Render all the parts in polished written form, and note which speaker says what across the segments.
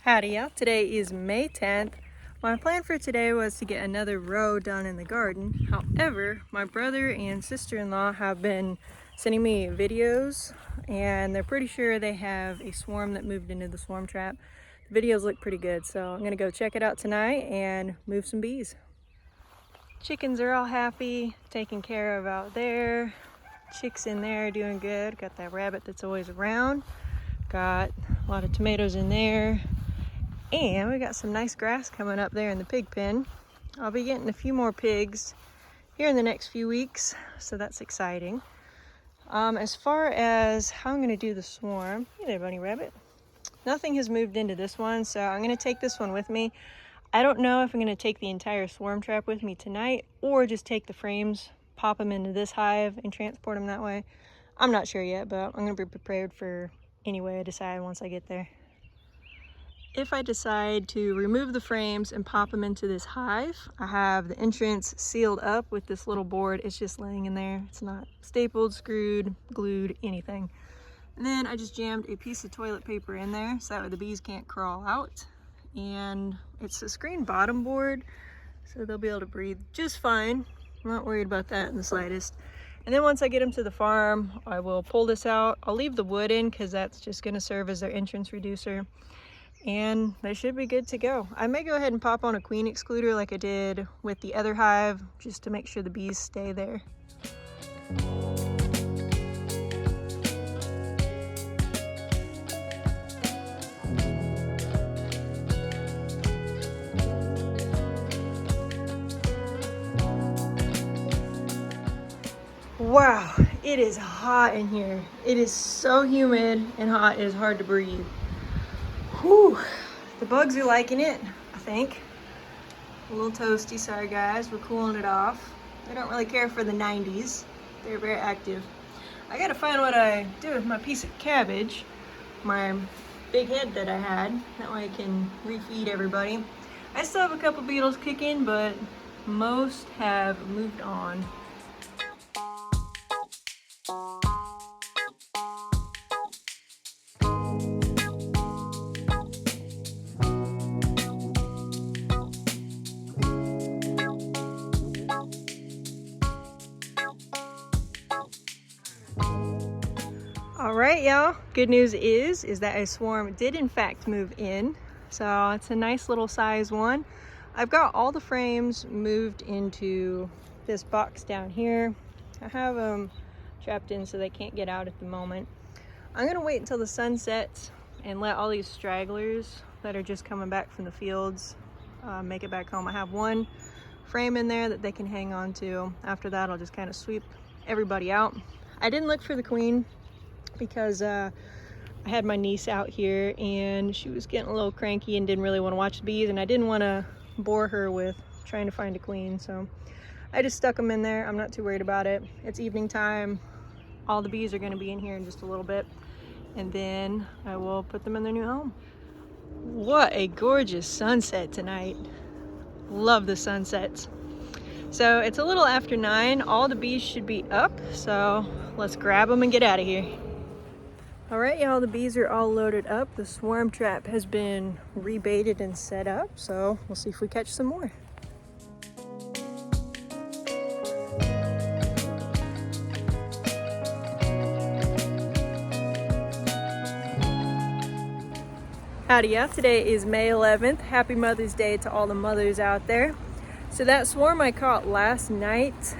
Speaker 1: Howdy y'all, today is May 10th. My plan for today was to get another row done in the garden. However, my brother and sister-in-law have been sending me videos and they're pretty sure they have a swarm that moved into the swarm trap. The videos look pretty good, so I'm gonna go check it out tonight and move some bees. Chickens are all happy, taken care of out there. Chicks in there doing good. Got that rabbit that's always around. Got a lot of tomatoes in there. And we got some nice grass coming up there in the pig pen. I'll be getting a few more pigs here in the next few weeks, so that's exciting. As far as how I'm gonna do the swarm, hey there, bunny rabbit. Nothing has moved into this one, so I'm gonna take this one with me. I don't know if I'm gonna take the entire swarm trap with me tonight or just take the frames, pop them into this hive and transport them that way. I'm not sure yet, but I'm gonna be prepared for any way I decide once I get there. If I decide to remove the frames and pop them into this hive, I have the entrance sealed up with this little board. It's just laying in there. It's not stapled, screwed, glued, anything. And then I just jammed a piece of toilet paper in there so that way the bees can't crawl out. And it's a screen bottom board, so they'll be able to breathe just fine. I'm not worried about that in the slightest. And then once I get them to the farm, I will pull this out. I'll leave the wood in because that's just going to serve as their entrance reducer. And they should be good to go. I may go ahead and pop on a queen excluder like I did with the other hive, just to make sure the bees stay there. Wow, it is hot in here. It is so humid and hot, it is hard to breathe. Whew, the bugs are liking it, I think. A little toasty, sorry guys, we're cooling it off. They don't really care for the 90s. They're very active. I gotta find what I do with my piece of cabbage, my big head that I had. That way I can refeed everybody. I still have a couple beetles kicking, but most have moved on. All right, y'all, good news is that a swarm did in fact move in. So it's a nice little size one. I've got all the frames moved into this box down here. I have them trapped in so they can't get out at the moment. I'm gonna wait until the sun sets and let all these stragglers that are just coming back from the fields make it back home. I have one frame in there that they can hang on to. After that, I'll just kind of sweep everybody out. I didn't look for the queen because I had my niece out here and she was getting a little cranky and didn't really want to watch the bees, and I didn't want to bore her with trying to find a queen, so I just stuck them in there. I'm not too worried about it. It's evening time. All the bees are going to be in here in just a little bit, and then I will put them in their new home. What a gorgeous sunset tonight. Love the sunsets. So it's a little after 9. All the bees should be up, so let's grab them and get out of here. All right, y'all, the bees are all loaded up. The swarm trap has been rebaited and set up, so we'll see if we catch some more. Howdy, y'all. Today is May 11th. Happy Mother's Day to all the mothers out there. So that swarm I caught last night,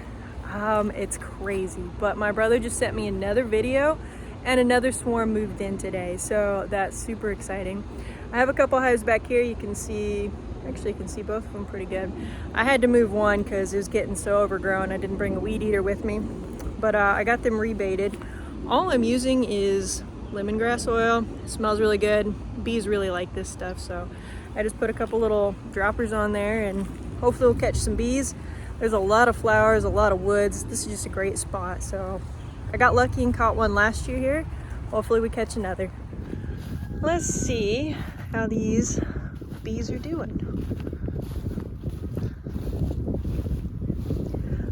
Speaker 1: it's crazy, but my brother just sent me another video and another swarm moved in today, so that's super exciting. I have a couple hives back here. You can see, actually you can see both of them pretty good. I had to move one because it was getting so overgrown. I didn't bring a weed eater with me, but I got them rebaited. All I'm using is lemongrass oil. It smells really good. Bees really like this stuff, so I just put a couple little droppers on there and hopefully we'll catch some bees. There's a lot of flowers, a lot of woods. This is just a great spot, so I got lucky and caught one last year here. Hopefully we catch another. Let's see how these bees are doing.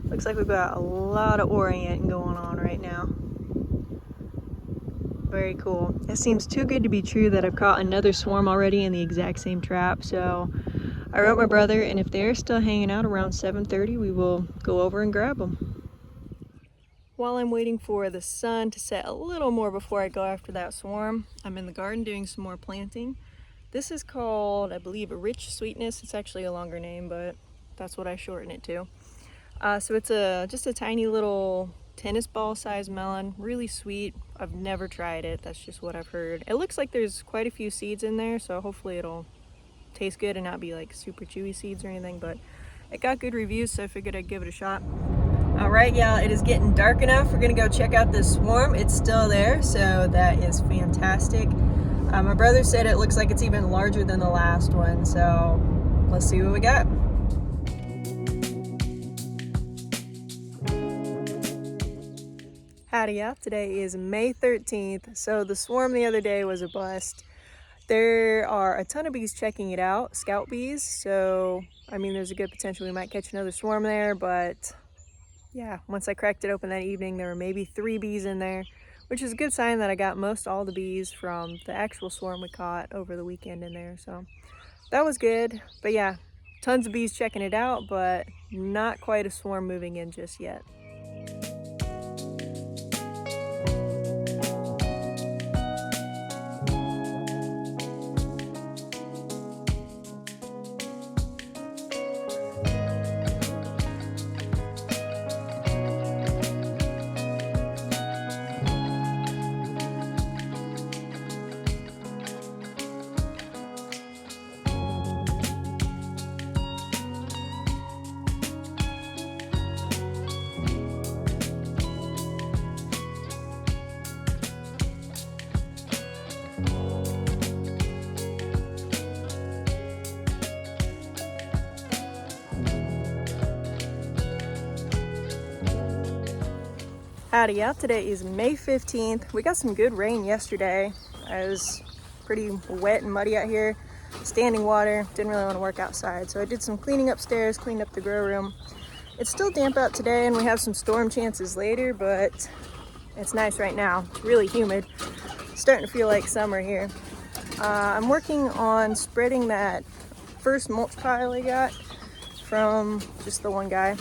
Speaker 1: Looks like we've got a lot of orienting going on right now. Very cool. It seems too good to be true that I've caught another swarm already in the exact same trap. So I wrote my brother, and if they're still hanging out around 7:30, we will go over and grab them. While I'm waiting for the sun to set a little more before I go after that swarm, I'm in the garden doing some more planting. This is called, I believe, a Rich Sweetness. It's actually a longer name, but that's what I shorten it to. So it's just a tiny little tennis ball sized melon, really sweet. I've never tried it, that's just what I've heard. It looks like there's quite a few seeds in there, so hopefully it'll taste good and not be like super chewy seeds or anything, but it got good reviews, so I figured I'd give it a shot. All right, y'all, it is getting dark enough. We're gonna go check out this swarm. It's still there, so that is fantastic. My brother said it looks like it's even larger than the last one, so let's see what we got. Howdy, y'all. Today is May 13th, so the swarm the other day was a bust. There are a ton of bees checking it out, scout bees, so I mean there's a good potential we might catch another swarm there, but yeah, once I cracked it open that evening, there were maybe 3 bees in there, which is a good sign that I got most all the bees from the actual swarm we caught over the weekend in there, so that was good. But yeah, tons of bees checking it out, but not quite a swarm moving in just yet. Howdy, y'all. Today is May 15th. We got some good rain yesterday. It was pretty wet and muddy out here. Standing water, didn't really want to work outside. So I did some cleaning upstairs, cleaned up the grow room. It's still damp out today and we have some storm chances later, but it's nice right now. It's really humid. Starting to feel like summer here. I'm working on spreading that first mulch pile I got from just the one guy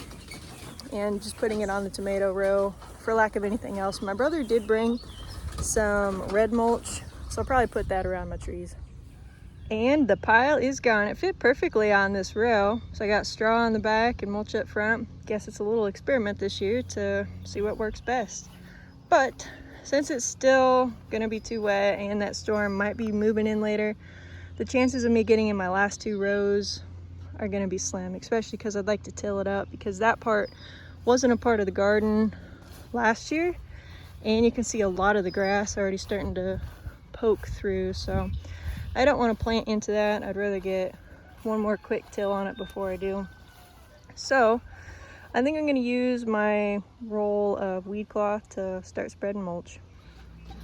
Speaker 1: and just putting it on the tomato row for lack of anything else. My brother did bring some red mulch, so I'll probably put that around my trees. And the pile is gone. It fit perfectly on this row. So I got straw on the back and mulch up front. Guess it's a little experiment this year to see what works best. But since it's still gonna be too wet and that storm might be moving in later, the chances of me getting in my last 2 rows are gonna be slim, especially because I'd like to till it up, because that part wasn't a part of the garden last year, and you can see a lot of the grass already starting to poke through, so I don't want to plant into that. I'd rather get one more quick till on it before I do. So I think I'm going to use my roll of weed cloth to start spreading mulch.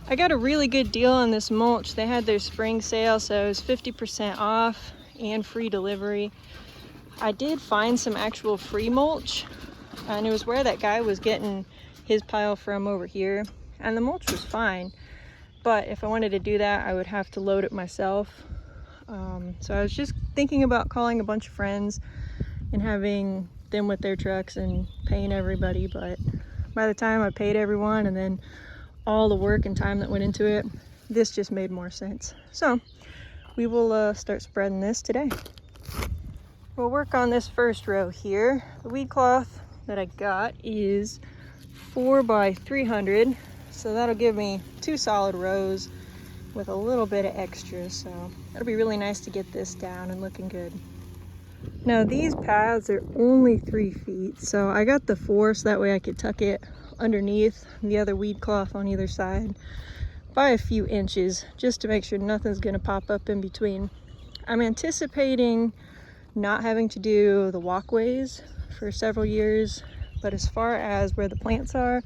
Speaker 1: I got a really good deal on this mulch. They had their spring sale, so it was 50% off and free delivery. I did find some actual free mulch, and it was where that guy was getting his pile from over here, and the mulch was fine, but if I wanted to do that I would have to load it myself. So I was just thinking about calling a bunch of friends and having them with their trucks and paying everybody, but by the time I paid everyone and then all the work and time that went into it, this just made more sense. So we will start spreading this today. We'll work on this first row here. The weed cloth that I got is 4 by 300, so that'll give me 2 solid rows with a little bit of extra, so that'll be really nice to get this down and looking good. Now these paths are only 3 feet, so I got the 4 so that way I could tuck it underneath the other weed cloth on either side by a few inches, just to make sure nothing's gonna pop up in between. I'm anticipating not having to do the walkways for several years, but as far as where the plants are,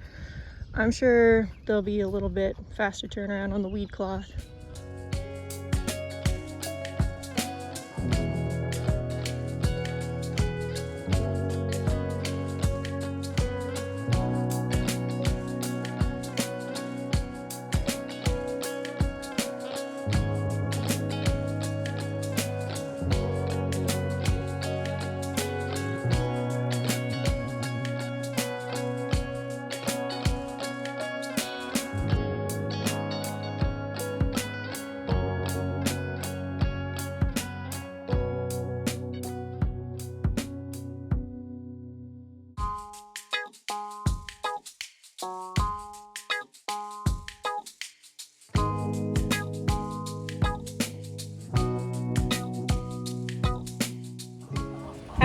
Speaker 1: I'm sure there'll be a little bit faster turnaround on the weed cloth.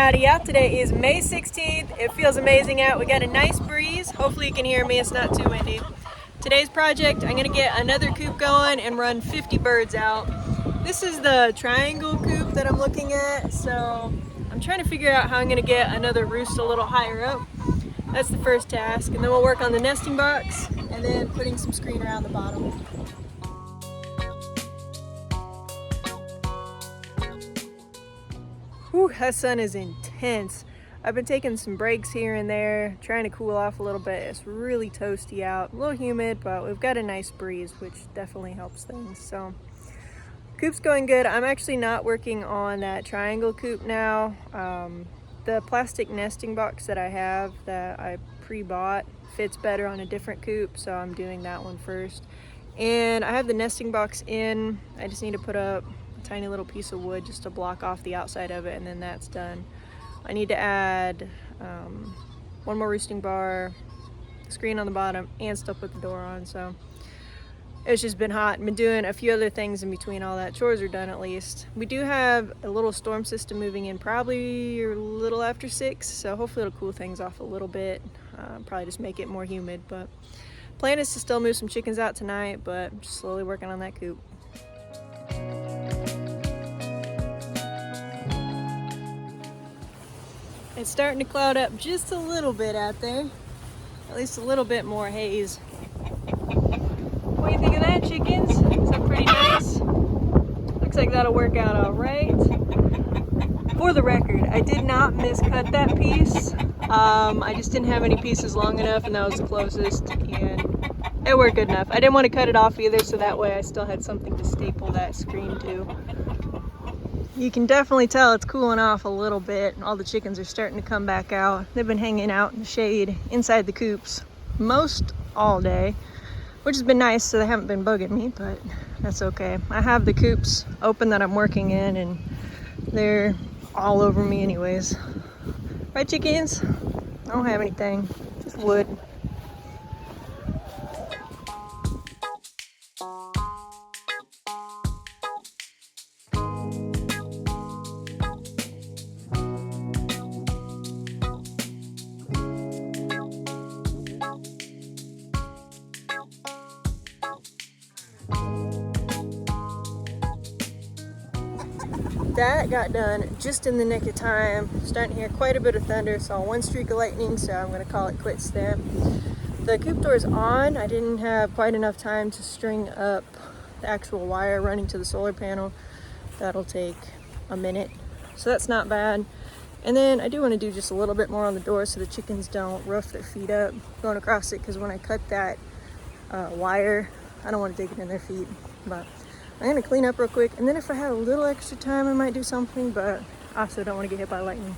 Speaker 1: Howdy, yeah, today is May 16th. It feels amazing out. We got a nice breeze. Hopefully you can hear me, it's not too windy. Today's project, I'm gonna get another coop going and run 50 birds out. This is the triangle coop that I'm looking at, so I'm trying to figure out how I'm gonna get another roost a little higher up. That's the first task, and then we'll work on the nesting box and then putting some screen around the bottom. Whew, that sun is intense. I've been taking some breaks here and there, trying to cool off a little bit. It's really toasty out, a little humid, but we've got a nice breeze, which definitely helps things. So, coop's going good. I'm actually not working on that triangle coop now. The plastic nesting box that I have that I pre-bought fits better on a different coop, so I'm doing that one first. And I have the nesting box in. I just need to put up tiny little piece of wood just to block off the outside of it, and then that's done. I need to add one more roosting bar, screen on the bottom, and still put the door on. So it's just been hot. I've been doing a few other things in between all that. Chores are done at least. We do have a little storm system moving in probably a little after 6, so hopefully it'll cool things off a little bit. Probably just make it more humid, but plan is to still move some chickens out tonight, but just slowly working on that coop. It's starting to cloud up just a little bit out there. At least a little bit more haze. What do you think of that, chickens? Is that pretty nice? Looks like that'll work out all right. For the record, I did not miscut that piece. I just didn't have any pieces long enough, and that was the closest, and it worked good enough. I didn't want to cut it off either, so that way I still had something to staple that screen to. You can definitely tell it's cooling off a little bit. All the chickens are starting to come back out. They've been hanging out in the shade inside the coops most all day, which has been nice, so they haven't been bugging me, but that's okay. I have the coops open that I'm working in, and they're all over me anyways. Right, chickens? I don't have anything, just wood. That got done just in the nick of time. Starting to hear quite a bit of thunder. Saw one streak of lightning, so I'm going to call it quits there. The coop door's on. I didn't have quite enough time to string up the actual wire running to the solar panel. That'll take a minute, so that's not bad. And then I do want to do just a little bit more on the door so the chickens don't rough their feet up going across it, because when I cut that wire, I don't want to dig it in their feet. But I'm gonna clean up real quick, and then if I have a little extra time, I might do something, but I also don't want to get hit by lightning.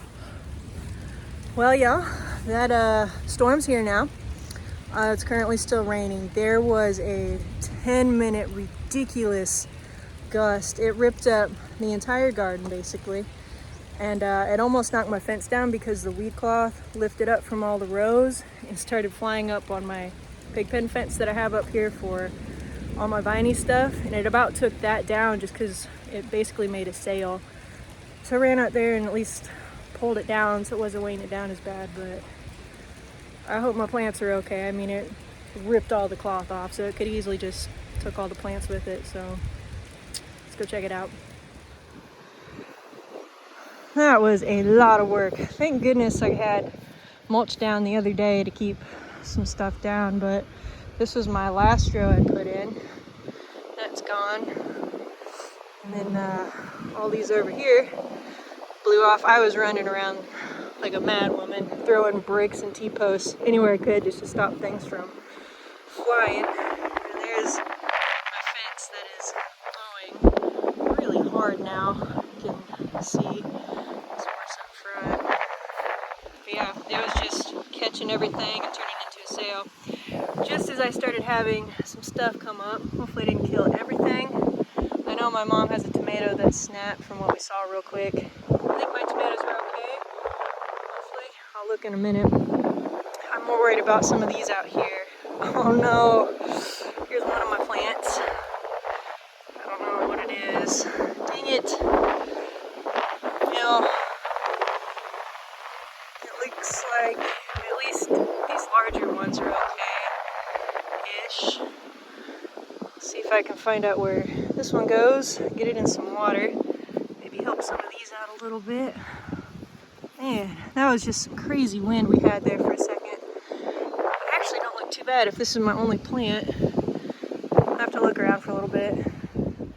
Speaker 1: Well, y'all, that storm's here now. It's currently still raining. There was a 10-minute ridiculous gust. It ripped up the entire garden, basically, and it almost knocked my fence down because the weed cloth lifted up from all the rows and started flying up on my pig pen fence that I have up here for all my viney stuff, and it about took that down just because it basically made a sail. So I ran out there and at least pulled it down so it wasn't weighing it down as bad, but I hope my plants are okay. I mean, it ripped all the cloth off, so it could easily just took all the plants with it, so let's go check it out. That was a lot of work. Thank goodness I had mulch down the other day to keep some stuff down, but this was my last row I put in. That's gone. And then all these over here blew off. I was running around like a mad woman, throwing bricks and T-posts anywhere I could just to stop things from flying. And there's my fence that is blowing really hard now. You can see this horse up front. But yeah, it was just catching everything and turning into a sail. Just as I started having some stuff come up, hopefully I didn't kill everything. I know my mom has a tomato that snapped from what we saw real quick. I think my tomatoes are okay. Hopefully, I'll look in a minute. I'm more worried about some of these out here. Oh no, here's one of my plants. I don't know what it is. Dang it. You know, I can find out where this one goes, get it in some water, maybe help some of these out a little bit. Man, that was just some crazy wind we had there for a second. It actually don't look too bad if this is my only plant. I'll have to look around for a little bit.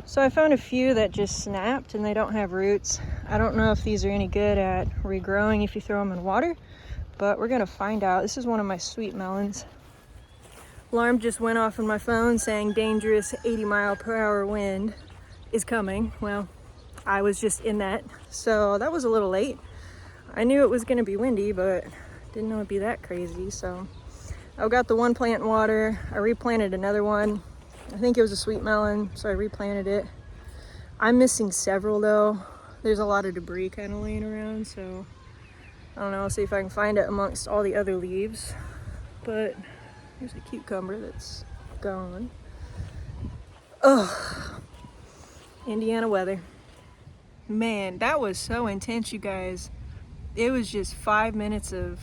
Speaker 1: So I found a few that just snapped and they don't have roots. I don't know if these are any good at regrowing if you throw them in water, but we're gonna find out. This is one of my sweet melons. Alarm just went off on my phone saying dangerous 80-mile-per-hour wind is coming. Well, I was just in that, so that was a little late. I knew it was gonna be windy, but didn't know it'd be that crazy. So I got the one plant in water. I replanted another one. I think it was a sweet melon, so I replanted it. I'm missing several though. There's a lot of debris kind of laying around, so I don't know. I'll see if I can find it amongst all the other leaves. But here's a cucumber that's gone. Ugh, Indiana weather. Man, that was so intense, you guys. It was just 5 minutes of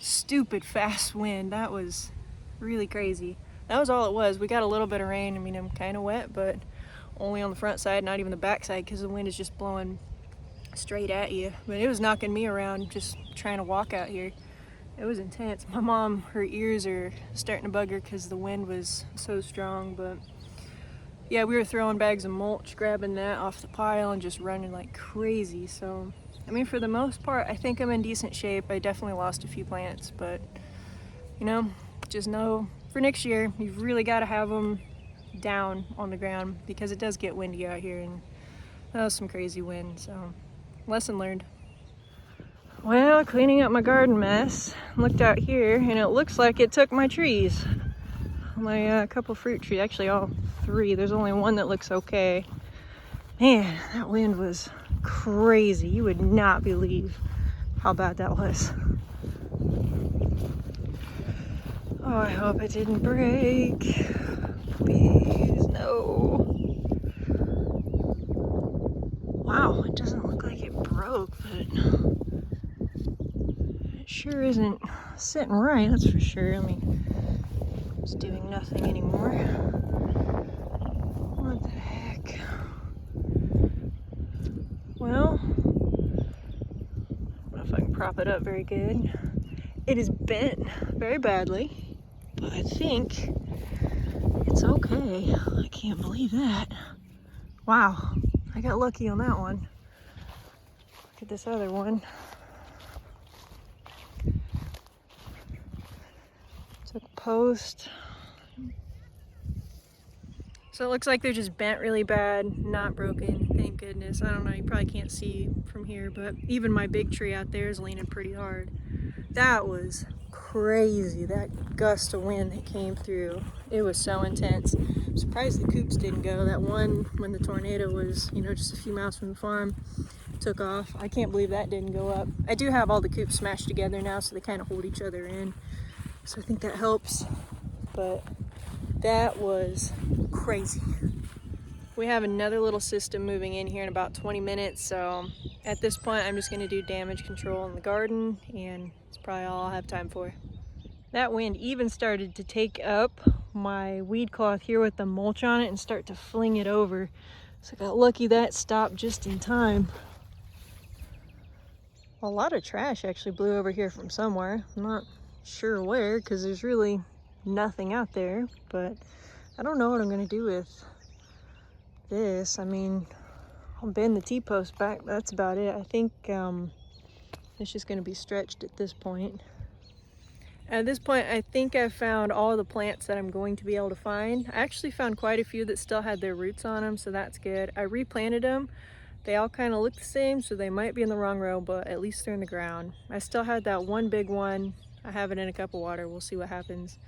Speaker 1: stupid fast wind. That was really crazy. That was all it was. We got a little bit of rain. I mean, I'm kind of wet, but only on the front side, not even the back side, because the wind is just blowing straight at you. But it was knocking me around just trying to walk out here. It was intense. My mom, her ears are starting to bug her because the wind was so strong. But yeah, we were throwing bags of mulch, grabbing that off the pile and just running like crazy. So, I mean, for the most part, I think I'm in decent shape. I definitely lost a few plants, but you know, just know for next year, you've really got to have them down on the ground because it does get windy out here, and that was some crazy wind. So, lesson learned. Well, cleaning up my garden mess, looked out here and it looks like it took my trees. My couple fruit trees, actually all three. There's only one that looks okay. Man, that wind was crazy. You would not believe how bad that was. Oh, I hope it didn't break. Please, no. Wow, it doesn't look like it broke, but it sure isn't sitting right, that's for sure. I mean, it's doing nothing anymore. What the heck? Well, I don't know if I can prop it up very good. It is bent very badly. But I think it's okay. I can't believe that. Wow, I got lucky on that one. Look at this other one. Took a post. So it looks like they're just bent really bad, not broken, thank goodness. I don't know, you probably can't see from here, but even my big tree out there is leaning pretty hard. That was crazy, that gust of wind that came through. It was so intense. I'm surprised the coops didn't go. That one, when the tornado was, you know, just a few miles from the farm, took off. I can't believe that didn't go up. I do have all the coops smashed together now, so they kind of hold each other in. So I think that helps. But that was crazy. We have another little system moving in here in about 20 minutes. So at this point, I'm just gonna do damage control in the garden, and it's probably all I'll have time for. That wind even started to take up my weed cloth here with the mulch on it and start to fling it over. So I got lucky that stopped just in time. A lot of trash actually blew over here from somewhere. I'm not sure where because there's really nothing out there, but I don't know what I'm gonna do with this. I mean, I'll bend the T-post back, that's about it. I think it's just gonna be stretched at this point. At this point, I think I've found all the plants that I'm going to be able to find. I actually found quite a few that still had their roots on them, so that's good. I replanted them. They all kind of look the same, so they might be in the wrong row, but at least they're in the ground. I still had that one big one. I have it in a cup of water. We'll see what happens.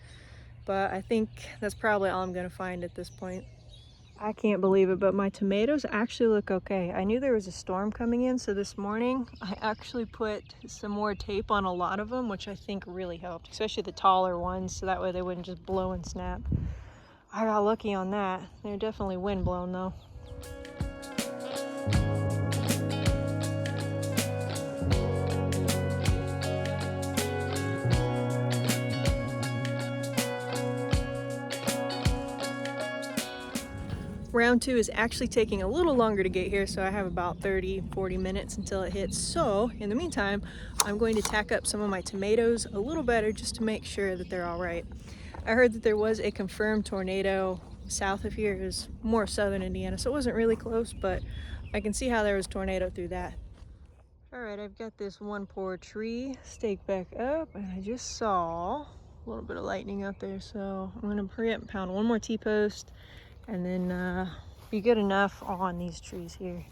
Speaker 1: But I think that's probably all I'm gonna find at this point. I can't believe it, but my tomatoes actually look okay. I knew there was a storm coming in, so this morning I actually put some more tape on a lot of them, which I think really helped, especially the taller ones, so that way they wouldn't just blow and snap. I got lucky on that. They're definitely wind blown though. round 2 is actually taking a little longer to get here, so I have about 30-40 minutes until it hits. So in the meantime, I'm going to tack up some of my tomatoes a little better just to make sure that they're all right. I heard that there was a confirmed tornado south of here. It was more southern Indiana, so it wasn't really close, but I can see how there was a tornado through that. All right, I've got this one poor tree staked back up, and I just saw a little bit of lightning out there, so I'm gonna hurry up and pound one more T-post and then be good enough on these trees here.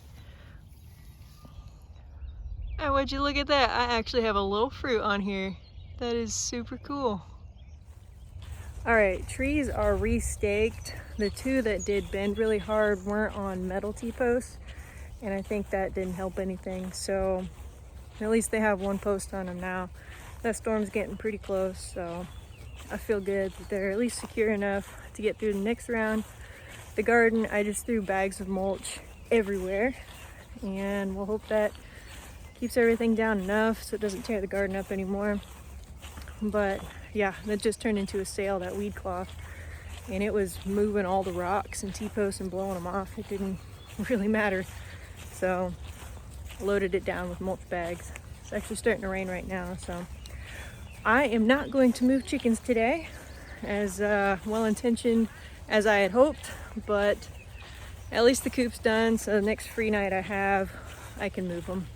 Speaker 1: And would you look at that? I actually have a little fruit on here. That is super cool. All right, trees are restaked. The two that did bend really hard weren't on metal T-posts, and I think that didn't help anything. So at least they have one post on them now. That storm's getting pretty close, so I feel good that they're at least secure enough to get through the next round. The garden, I just threw bags of mulch everywhere, and we'll hope that keeps everything down enough so it doesn't tear the garden up anymore. But yeah, that just turned into a sail, that weed cloth, and it was moving all the rocks and T-posts and blowing them off. It didn't really matter, so loaded it down with mulch bags. It's actually starting to rain right now, so I am not going to move chickens today, as well-intentioned as I had hoped, but at least the coop's done, so the next free night I have, I can move them.